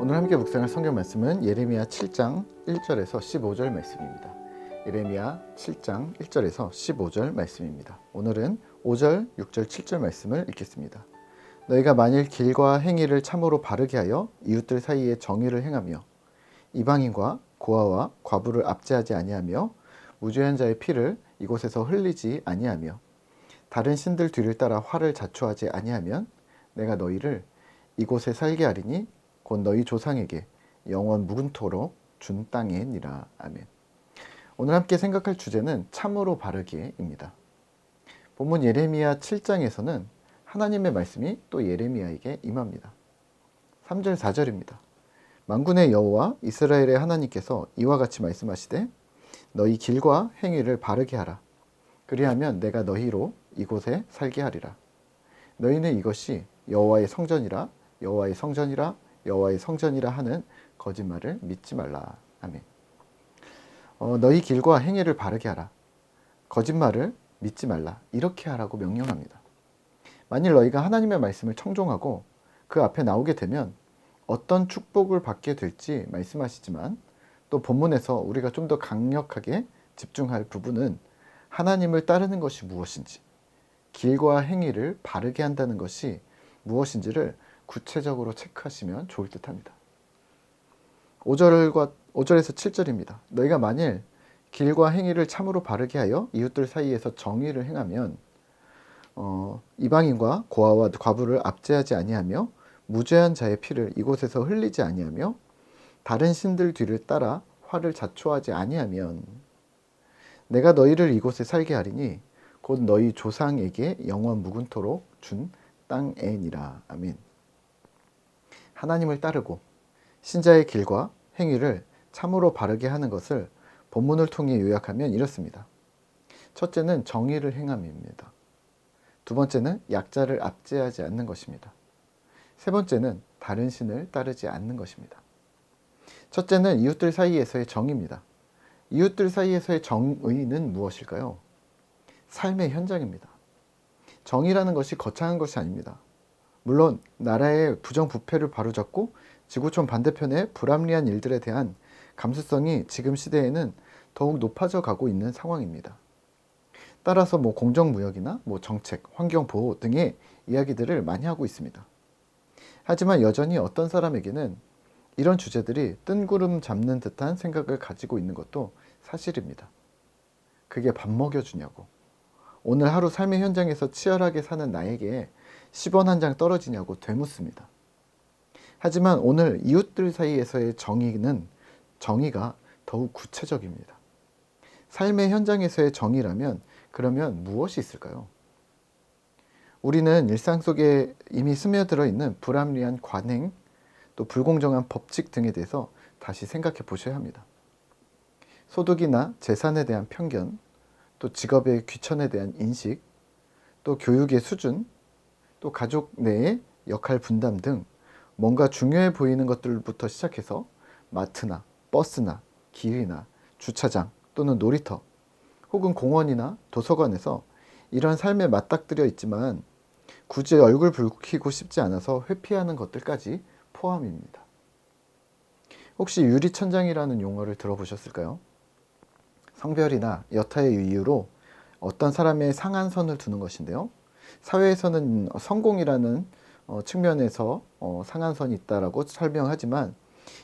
오늘 함께 묵상할 성경 말씀은 예레미야 7장 1절에서 15절 말씀입니다. 예레미야 7장 1절에서 15절 말씀입니다. 오늘은 5절, 6절, 7절 말씀을 읽겠습니다. 너희가 만일 길과 행위를 참으로 바르게 하여 이웃들 사이에 정의를 행하며 이방인과 고아와 과부를 압제하지 아니하며 무죄한 자의 피를 이곳에서 흘리지 아니하며 다른 신들 뒤를 따라 화를 자초하지 아니하면 내가 너희를 이곳에 살게 하리니 곧 너희 조상에게 영원 묵은토록 준 땅이니라. 아멘. 오늘 함께 생각할 주제는 참으로 바르게입니다. 본문 예레미야 7장에서는 하나님의 말씀이 또 예레미야에게 임합니다. 3절 4절입니다. 만군의 여호와 이스라엘의 하나님께서 이와 같이 말씀하시되 너희 길과 행위를 바르게 하라. 그리하면 내가 너희로 이곳에 살게 하리라. 너희는 이것이 여호와의 성전이라 여호와의 성전이라 여호와의 성전이라 하는 거짓말을 믿지 말라. 아멘. 너희 길과 행위를 바르게 하라. 거짓말을 믿지 말라. 이렇게 하라고 명령합니다. 만일 너희가 하나님의 말씀을 청종하고 그 앞에 나오게 되면 어떤 축복을 받게 될지 말씀하시지만 또 본문에서 우리가 좀 더 강력하게 집중할 부분은 하나님을 따르는 것이 무엇인지, 길과 행위를 바르게 한다는 것이 무엇인지를 구체적으로 체크하시면 좋을 듯 합니다. 5절에서 7절입니다. 너희가 만일 길과 행위를 참으로 바르게 하여 이웃들 사이에서 정의를 행하면 이방인과 고아와 과부를 압제하지 아니하며 무죄한 자의 피를 이곳에서 흘리지 아니하며 다른 신들 뒤를 따라 화를 자초하지 아니하면 내가 너희를 이곳에 살게 하리니 곧 너희 조상에게 영원 묵은토록 준 땅에니라. 아멘. 하나님을 따르고 신자의 길과 행위를 참으로 바르게 하는 것을 본문을 통해 요약하면 이렇습니다. 첫째는 정의를 행함입니다. 두 번째는 약자를 압제하지 않는 것입니다. 세 번째는 다른 신을 따르지 않는 것입니다. 첫째는 이웃들 사이에서의 정의입니다. 이웃들 사이에서의 정의는 무엇일까요? 삶의 현장입니다. 정의라는 것이 거창한 것이 아닙니다. 물론 나라의 부정부패를 바로잡고 지구촌 반대편의 불합리한 일들에 대한 감수성이 지금 시대에는 더욱 높아져 가고 있는 상황입니다. 따라서 공정무역이나 정책, 환경보호 등의 이야기들을 많이 하고 있습니다. 하지만 여전히 어떤 사람에게는 이런 주제들이 뜬구름 잡는 듯한 생각을 가지고 있는 것도 사실입니다. 그게 밥 먹여주냐고, 오늘 하루 삶의 현장에서 치열하게 사는 나에게 10원 한 장 떨어지냐고 되묻습니다. 하지만 오늘 이웃들 사이에서의 정의가 더욱 구체적입니다. 삶의 현장에서의 정의라면 그러면 무엇이 있을까요? 우리는 일상 속에 이미 스며들어 있는 불합리한 관행, 또 불공정한 법칙 등에 대해서 다시 생각해 보셔야 합니다. 소득이나 재산에 대한 편견, 또 직업의 귀천에 대한 인식, 또 교육의 수준, 또 가족 내의 역할 분담 등 뭔가 중요해 보이는 것들부터 시작해서 마트나 버스나 길이나 주차장 또는 놀이터 혹은 공원이나 도서관에서 이런 삶에 맞닥뜨려 있지만 굳이 얼굴 붉히고 싶지 않아서 회피하는 것들까지 포함입니다. 혹시 유리천장이라는 용어를 들어보셨을까요? 성별이나 여타의 이유로 어떤 사람의 상한선을 두는 것인데요. 사회에서는 성공이라는 측면에서 상한선이 있다라고 설명하지만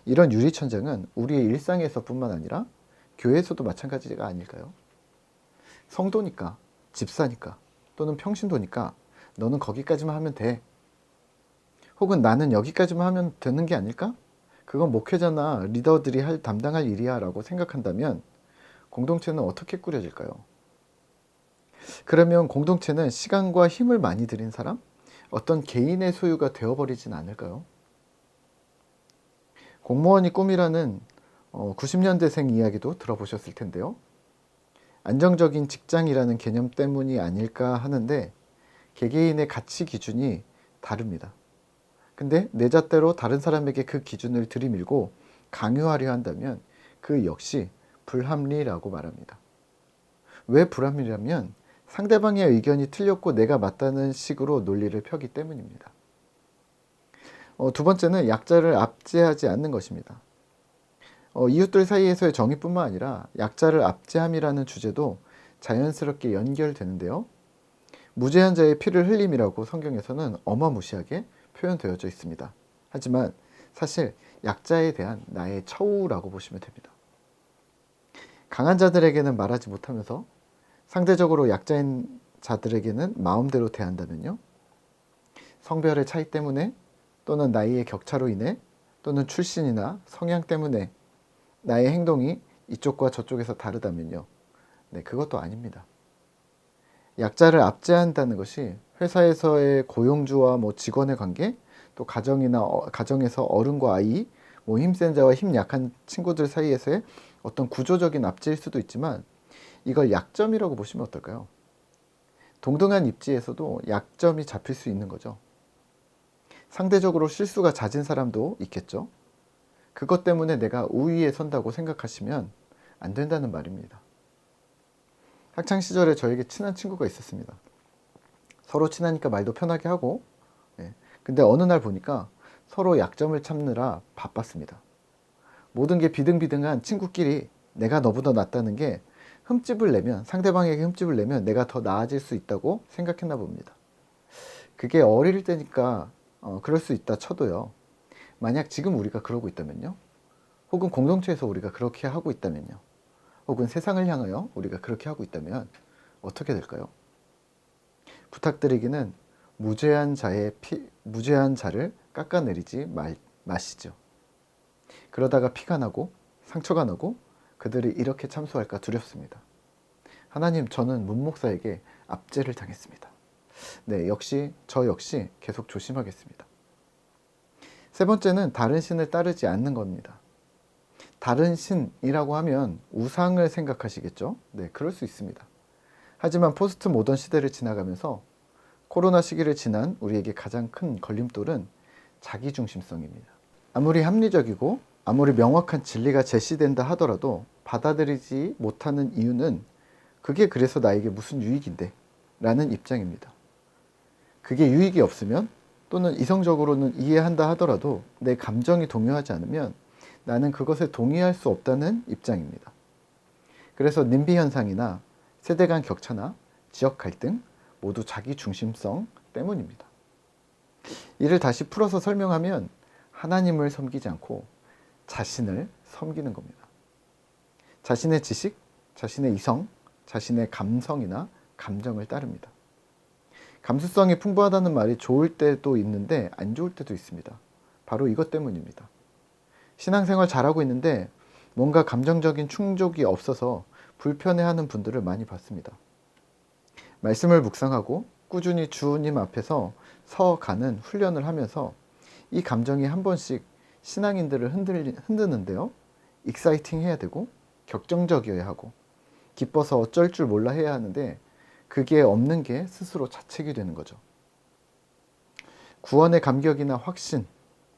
이런 유리천장은 우리의 일상에서 뿐만 아니라 교회에서도 마찬가지가 아닐까요? 성도니까, 집사니까, 또는 평신도니까 너는 거기까지만 하면 돼. 혹은 나는 여기까지만 하면 되는 게 아닐까? 그건 목회자나 리더들이 담당할 일이야 라고 생각한다면 공동체는 어떻게 꾸려질까요? 그러면 공동체는 시간과 힘을 많이 들인 사람? 어떤 개인의 소유가 되어버리진 않을까요? 공무원이 꿈이라는 90년대생 이야기도 들어보셨을 텐데요. 안정적인 직장이라는 개념 때문이 아닐까 하는데 개개인의 가치 기준이 다릅니다. 근데 내 잣대로 다른 사람에게 그 기준을 들이밀고 강요하려 한다면 그 역시 불합리라고 말합니다. 왜 불합리냐면 상대방의 의견이 틀렸고 내가 맞다는 식으로 논리를 펴기 때문입니다. 두 번째는 약자를 압제하지 않는 것입니다. 이웃들 사이에서의 정의뿐만 아니라 약자를 압제함이라는 주제도 자연스럽게 연결되는데요. 무죄한 자의 피를 흘림이라고 성경에서는 어마무시하게 표현되어져 있습니다. 하지만 사실 약자에 대한 나의 처우라고 보시면 됩니다. 강한 자들에게는 말하지 못하면서 상대적으로 약자인 자들에게는 마음대로 대한다면요. 성별의 차이 때문에 또는 나이의 격차로 인해 또는 출신이나 성향 때문에 나의 행동이 이쪽과 저쪽에서 다르다면요. 네, 그것도 아닙니다. 약자를 압제한다는 것이 회사에서의 고용주와 직원의 관계, 또 가정에서 어른과 아이, 힘센 자와 힘 약한 친구들 사이에서의 어떤 구조적인 압제일 수도 있지만 이걸 약점이라고 보시면 어떨까요? 동등한 입지에서도 약점이 잡힐 수 있는 거죠. 상대적으로 실수가 잦은 사람도 있겠죠. 그것 때문에 내가 우위에 선다고 생각하시면 안 된다는 말입니다. 학창시절에 저에게 친한 친구가 있었습니다. 서로 친하니까 말도 편하게 하고, 근데 어느 날 보니까 서로 약점을 참느라 바빴습니다. 모든 게 비등비등한 친구끼리 내가 너보다 낫다는 게 상대방에게 흠집을 내면 내가 더 나아질 수 있다고 생각했나 봅니다. 그게 어릴 때니까 그럴 수 있다 쳐도요. 만약 지금 우리가 그러고 있다면요. 혹은 공동체에서 우리가 그렇게 하고 있다면요. 혹은 세상을 향하여 우리가 그렇게 하고 있다면 어떻게 될까요? 부탁드리기는 무죄한 자를 깎아내리지 마시죠. 그러다가 피가 나고 상처가 나고 그들이 이렇게 참소할까 두렵습니다. 하나님, 저는 문 목사에게 압제를 당했습니다. 네, 저 역시 계속 조심하겠습니다. 세 번째는 다른 신을 따르지 않는 겁니다. 다른 신이라고 하면 우상을 생각하시겠죠? 네, 그럴 수 있습니다. 하지만 포스트 모던 시대를 지나가면서 코로나 시기를 지난 우리에게 가장 큰 걸림돌은 자기중심성입니다. 아무리 합리적이고 아무리 명확한 진리가 제시된다 하더라도 받아들이지 못하는 이유는 그게 그래서 나에게 무슨 유익인데? 라는 입장입니다. 그게 유익이 없으면 또는 이성적으로는 이해한다 하더라도 내 감정이 동요하지 않으면 나는 그것에 동의할 수 없다는 입장입니다. 그래서 님비 현상이나 세대 간 격차나 지역 갈등 모두 자기 중심성 때문입니다. 이를 다시 풀어서 설명하면 하나님을 섬기지 않고 자신을 섬기는 겁니다. 자신의 지식, 자신의 이성, 자신의 감성이나 감정을 따릅니다. 감수성이 풍부하다는 말이 좋을 때도 있는데 안 좋을 때도 있습니다. 바로 이것 때문입니다. 신앙생활 잘하고 있는데 뭔가 감정적인 충족이 없어서 불편해하는 분들을 많이 봤습니다. 말씀을 묵상하고 꾸준히 주님 앞에서 서가는 훈련을 하면서 이 감정이 한 번씩 신앙인들을 흔드는데요. 익사이팅 해야 되고 격정적이어야 하고 기뻐서 어쩔 줄 몰라 해야 하는데 그게 없는 게 스스로 자책이 되는 거죠. 구원의 감격이나 확신,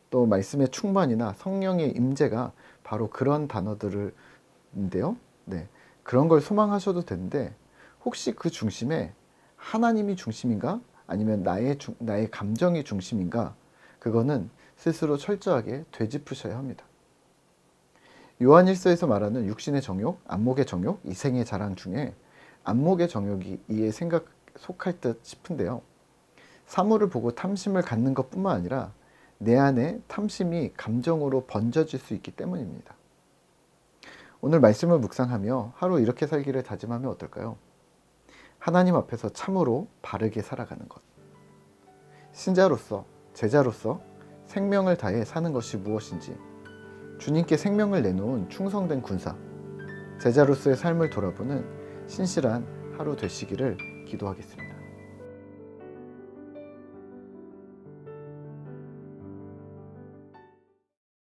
또 말씀의 충만이나 성령의 임재가 바로 그런 단어들인데요. 네, 그런 걸 소망하셔도 되는데 혹시 그 중심에 하나님이 중심인가? 아니면 나의 감정이 중심인가? 그거는 스스로 철저하게 되짚으셔야 합니다. 요한일서에서 말하는 육신의 정욕, 안목의 정욕, 이생의 자랑 중에 안목의 정욕이 이에 속할 듯 싶은데요. 사물을 보고 탐심을 갖는 것뿐만 아니라 내 안에 탐심이 감정으로 번져질 수 있기 때문입니다. 오늘 말씀을 묵상하며 하루 이렇게 살기를 다짐하면 어떨까요? 하나님 앞에서 참으로 바르게 살아가는 것. 신자로서, 제자로서 생명을 다해 사는 것이 무엇인지, 주님께 생명을 내놓은 충성된 군사, 제자로서의 삶을 돌아보는 신실한 하루 되시기를 기도하겠습니다.